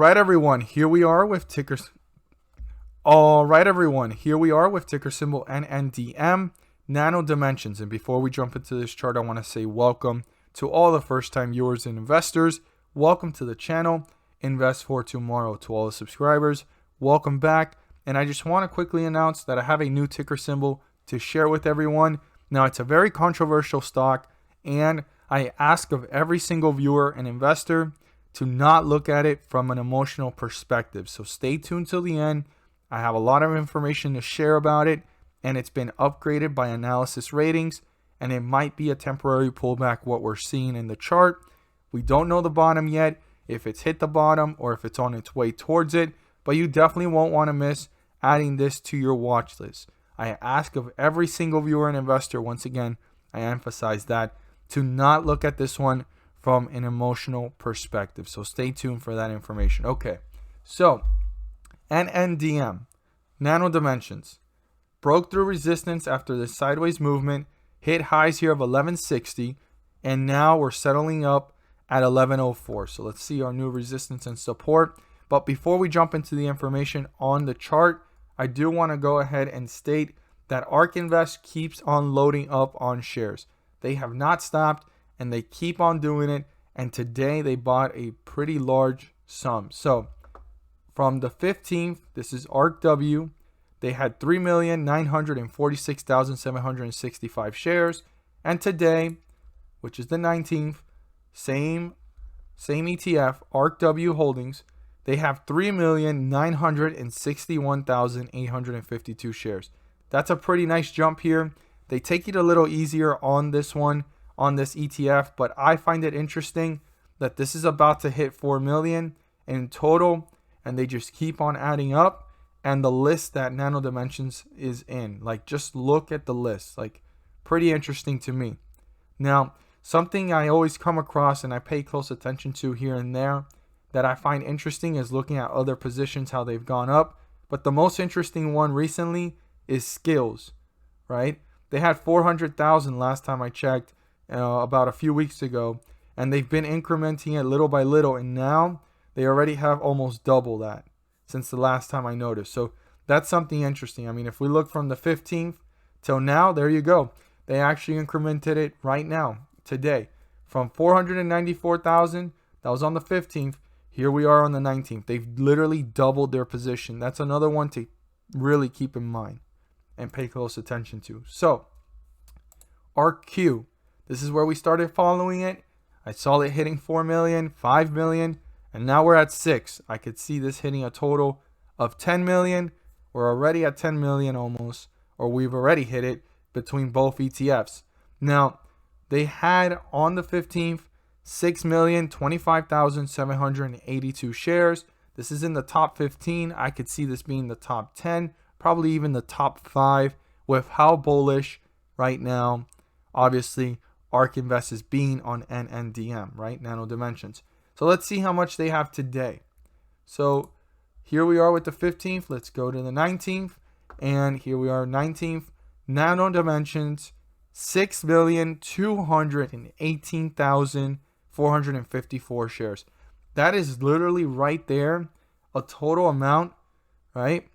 right, everyone. Here we are with ticker symbol Nndm, Nano Dimensions. And before we jump into this chart, I want to say welcome to all the first-time viewers and investors. Welcome to the channel, Invest for Tomorrow. To all the subscribers, welcome back. And I just want to quickly announce that I have a new ticker symbol to share with everyone. Now, it's a very controversial stock, and I ask of every single viewer and investor to not look at it from an emotional perspective. So stay tuned till the end. I have a lot of information to share about it, and it's been upgraded by analysis ratings, and it might be a temporary pullback what we're seeing in the chart. We don't know the bottom yet, if it's hit the bottom or if it's on its way towards it, but you definitely won't want to miss adding this to your watch list. I ask of every single viewer and investor, once again, I emphasize that, to not look at this one from an emotional perspective. So stay tuned for that information. Okay, so Nndm, Nano Dimensions, broke through resistance after this sideways movement, hit highs here of 1160, and now we're settling up at 1104. So let's see our new resistance and support. But before we jump into the information on the chart, I do want to go ahead and state that ARK Invest keeps on loading up on shares. They have not stopped, and they keep on doing it. And today they bought a pretty large sum. So from the 15th, this is ARKW. They had 3,946,765 shares. And today, which is the 19th, same ETF, ARKW Holdings, they have 3,961,852 shares. That's a pretty nice jump here. They take it a little easier on this one, on this ETF, but I find it interesting that this is about to hit 4 million in total, and they just keep on adding up. And the list that Nano Dimensions is in, like, just look at the list, like, pretty interesting to me. Now, something I always come across and I pay close attention to here and there that I find interesting is looking at other positions, how they've gone up. But the most interesting one recently is Skills, right? They had 400,000 last time I checked, about a few weeks ago, and they've been incrementing it little by little, and now they already have almost double that since the last time I noticed. So that's something interesting. I mean, if we look from the 15th till now, there you go. They actually incremented it right now, today, from 494,000. That was on the 15th. Here we are on the 19th. They've literally doubled their position. That's another one to really keep in mind and pay close attention to. So ARKQ, this is where we started following it. I saw it hitting 4 million, 5 million, and now we're at 6. I could see this hitting a total of 10 million. We're already at 10 million almost, or we've already hit it between both ETFs. Now, they had on the 15th 6,025,782 shares. This is in the top 15. I could see this being the top 10, probably even the top 5 with how bullish right now, obviously, ARK Invest is being on Nndm, right? Nano Dimensions. So let's see how much they have today. So here we are with the 15th. Let's go to the 19th. And here we are, 19th. Nano Dimensions, 6,218,454 shares. That is literally right there, a total amount, right,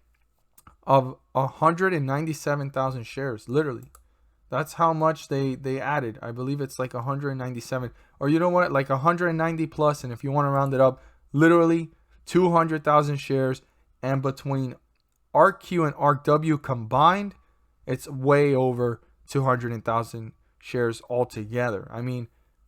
of 197,000 shares, literally. That's how much they added. I believe it's like 197, or you know what, like 190 plus, and if you want to round it up, literally 200,000 shares. And between ARKQ and ARKW combined, it's way over 200,000 shares altogether. I mean,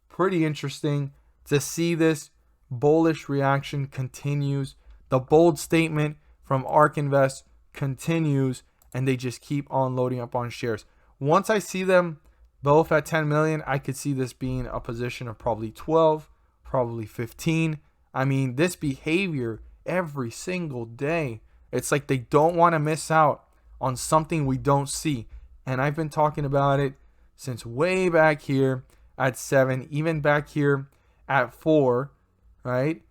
pretty interesting to see this bullish reaction continues. The bold statement from ARK Invest continues, and they just keep on loading up on shares. Once I see them both at 10 million, I could see this being a position of probably 12, probably 15. I mean, this behavior every single day, it's like they don't want to miss out on something we don't see. And I've been talking about it since way back here at 7, even back here at 4, right?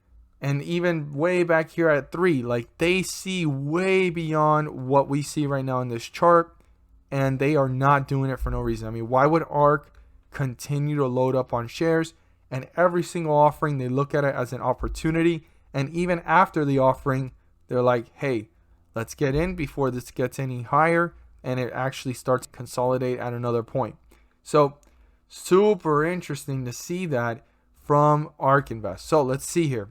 And even way back here at 3. Like, they see way beyond what we see right now in this chart, and they are not doing it for no reason. I mean, why would ARK continue to load up on shares? And every single offering, they look at it as an opportunity, And even after the offering, they're like, hey, let's get in before this gets any higher, and it actually starts to consolidate at another point. So super interesting to see that from ARK Invest. So let's see here.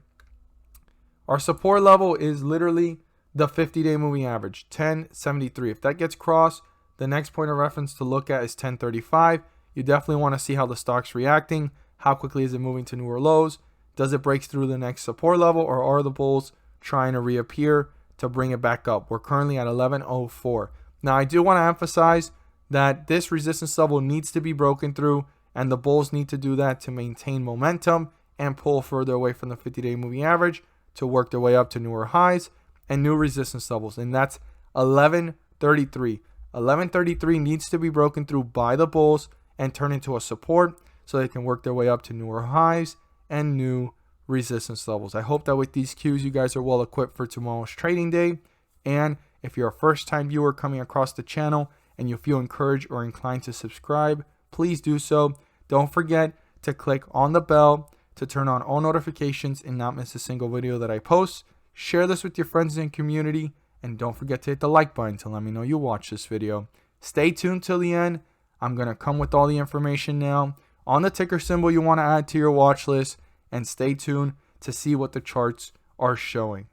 Our support level is literally the 50-day moving average, 1073. If that gets crossed, the next point of reference to look at is 1035. You definitely want to see how the stock's reacting. How quickly is it moving to newer lows? Does it break through the next support level, or are the bulls trying to reappear to bring it back up? We're currently at 1104. Now, I do want to emphasize that this resistance level needs to be broken through, and the bulls need to do that to maintain momentum and pull further away from the 50-day moving average to work their way up to newer highs and new resistance levels, and that's 1133. 1133 needs to be broken through by the bulls and turn into a support so they can work their way up to newer highs and new resistance levels. I hope that with these cues, you guys are well equipped for tomorrow's trading day. And if you're a first-time viewer coming across the channel and you feel encouraged or inclined to subscribe, please do so. Don't forget to click on the bell to turn on all notifications and not miss a single video that I post. Share this with your friends and community, and don't forget to hit the like button to let me know you watched this video. Stay tuned till the end. I'm going to come with all the information now on the ticker symbol you want to add to your watch list, and stay tuned to see what the charts are showing.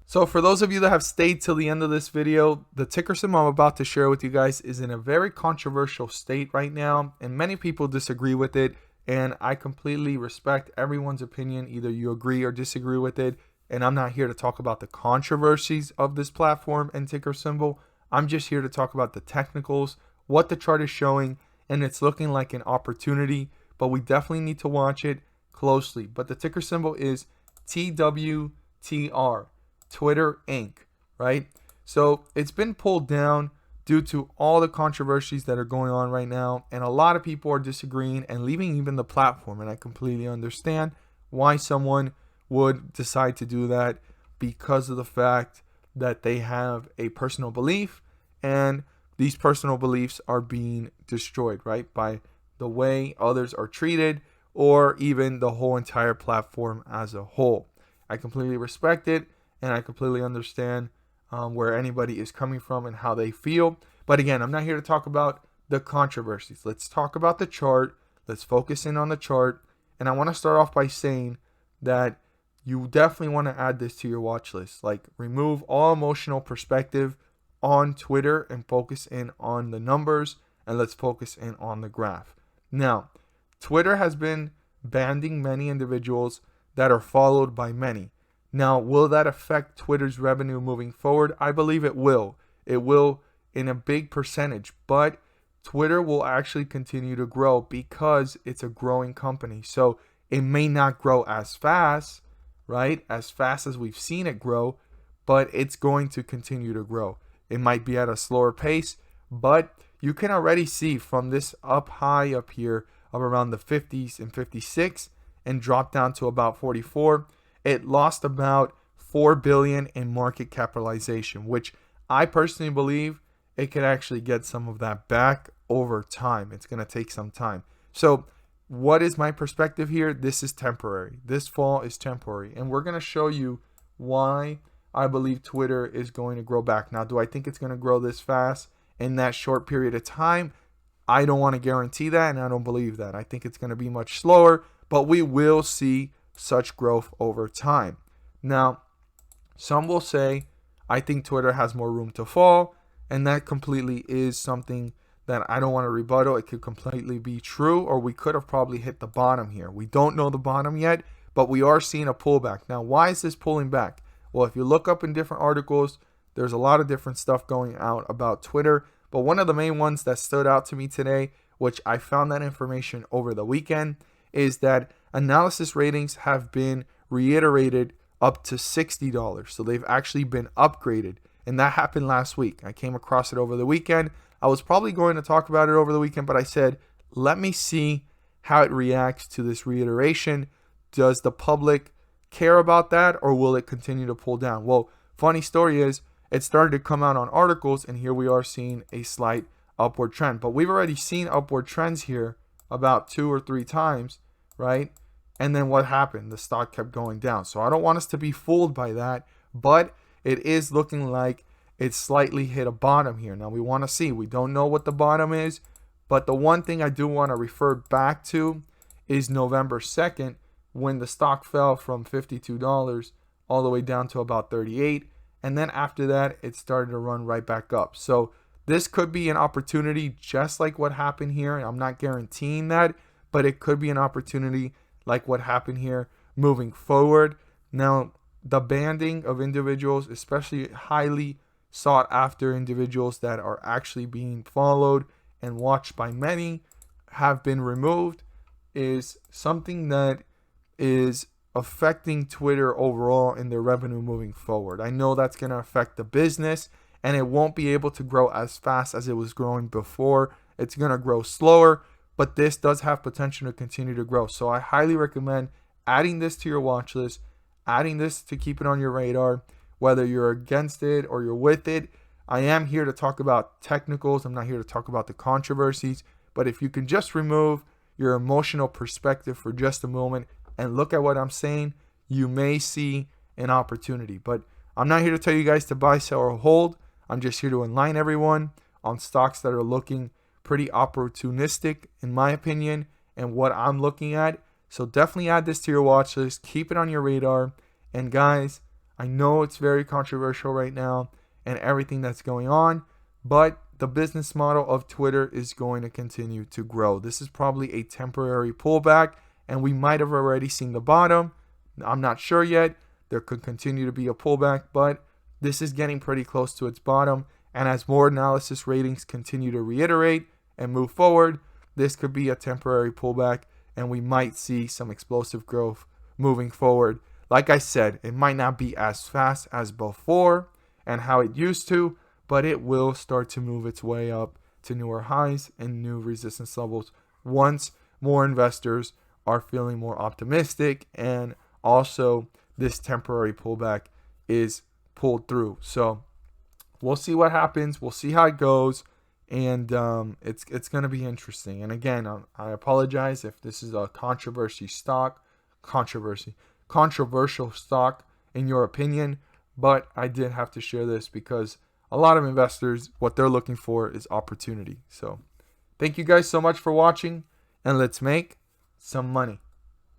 So for those of you that have stayed till the end of this video, the ticker symbol I'm about to share with you guys is in a very controversial state right now, and many people disagree with it, and I completely respect everyone's opinion. Either you agree or disagree with it, and I'm not here to talk about the controversies of this platform and ticker symbol. I'm just here to talk about the technicals, what the chart is showing, and it's looking like an opportunity, but we definitely need to watch it closely. But the ticker symbol is TWTR, Twitter Inc., right? So it's been pulled down due to all the controversies that are going on right now, and a lot of people are disagreeing and leaving even the platform, and I completely understand why someone would decide to do that, because of the fact that they have a personal belief, and these personal beliefs are being destroyed, right, by the way others are treated, or even the whole entire platform as a whole. I completely respect it, and I completely understand where anybody is coming from and how they feel. But again, I'm not here to talk about the controversies. Let's talk about the chart. Let's focus in on the chart. And I want to start off by saying that you definitely want to add this to your watch list. Like, remove all emotional perspective on Twitter and focus in on the numbers, and let's focus in on the graph. Now, Twitter has been banning many individuals that are followed by many. Now, will that affect Twitter's revenue moving forward? I believe it will. It will in a big percentage, but Twitter will actually continue to grow because it's a growing company. So it may not grow as fast, right? As fast as we've seen it grow, but it's going to continue to grow. It might be at a slower pace, but you can already see from this up high up here of around the 50s and 56 and drop down to about 44. It lost about 4 billion in market capitalization, which I personally believe it could actually get some of that back over time. It's going to take some time. So what is my perspective here? This is temporary. This fall is temporary. And we're going to show you why I believe Twitter is going to grow back. Now, do I think it's going to grow this fast in that short period of time? I don't want to guarantee that, and I don't believe that. I think it's going to be much slower, but we will see such growth over time. Now, some will say, I think Twitter has more room to fall, and that completely is something that I don't want to rebuttal. It could completely be true, or we could have probably hit the bottom here. We don't know the bottom yet, but we are seeing a pullback. Now, why is this pulling back? Well, if you look up in different articles, there's a lot of different stuff going out about Twitter, but one of the main ones that stood out to me today, which I found that information over the weekend, is that analysis ratings have been reiterated up to $60. So they've actually been upgraded. And that happened last week. I came across it over the weekend. I was probably going to talk about it over the weekend, but I said, let me see how it reacts to this reiteration. Does the public care about that, or will it continue to pull down? Well, funny story is, it started to come out on articles, and here we are seeing a slight upward trend. But we've already seen upward trends here about 2 or 3 times, right? And then what happened? The stock kept going down. So I don't want us to be fooled by that, but it is looking like it slightly hit a bottom here. Now we want to see. We don't know what the bottom is, but the one thing I do want to refer back to is November 2nd, when the stock fell from $52 all the way down to about 38. And then after that, it started to run right back up. So this could be an opportunity just like what happened here. I'm not guaranteeing that, but it could be an opportunity like what happened here moving forward. Now, the banding of individuals, especially highly sought after individuals that are actually being followed and watched by many, have been removed, is something that is affecting Twitter overall in their revenue moving forward. I know that's going to affect the business, and it won't be able to grow as fast as it was growing before. It's going to grow slower, but this does have potential to continue to grow. So I highly recommend adding this to your watch list, adding this to keep it on your radar, whether you're against it or you're with it. I am here to talk about technicals. I'm not here to talk about the controversies, but if you can just remove your emotional perspective for just a moment and look at what I'm saying, you may see an opportunity. But I'm not here to tell you guys to buy, sell, or hold. I'm just here to enlighten everyone on stocks that are looking pretty opportunistic, in my opinion, and what I'm looking at. So definitely add this to your watch list. Keep it on your radar. And guys, I know it's very controversial right now and everything that's going on, but the business model of Twitter is going to continue to grow. This is probably a temporary pullback, and we might have already seen the bottom. I'm not sure yet. There could continue to be a pullback, but this is getting pretty close to its bottom. And as more analysis ratings continue to reiterate and move forward, this could be a temporary pullback, and we might see some explosive growth moving forward. Like I said, it might not be as fast as before and how it used to, but it will start to move its way up to newer highs and new resistance levels once more investors are feeling more optimistic, and also this temporary pullback is pulled through. So we'll see what happens. We'll see how it goes, and it's going to be interesting. And again, I apologize if this is a controversial stock in your opinion, but I did have to share this because a lot of investors, what they're looking for is opportunity. So thank you guys so much for watching, and let's make some money.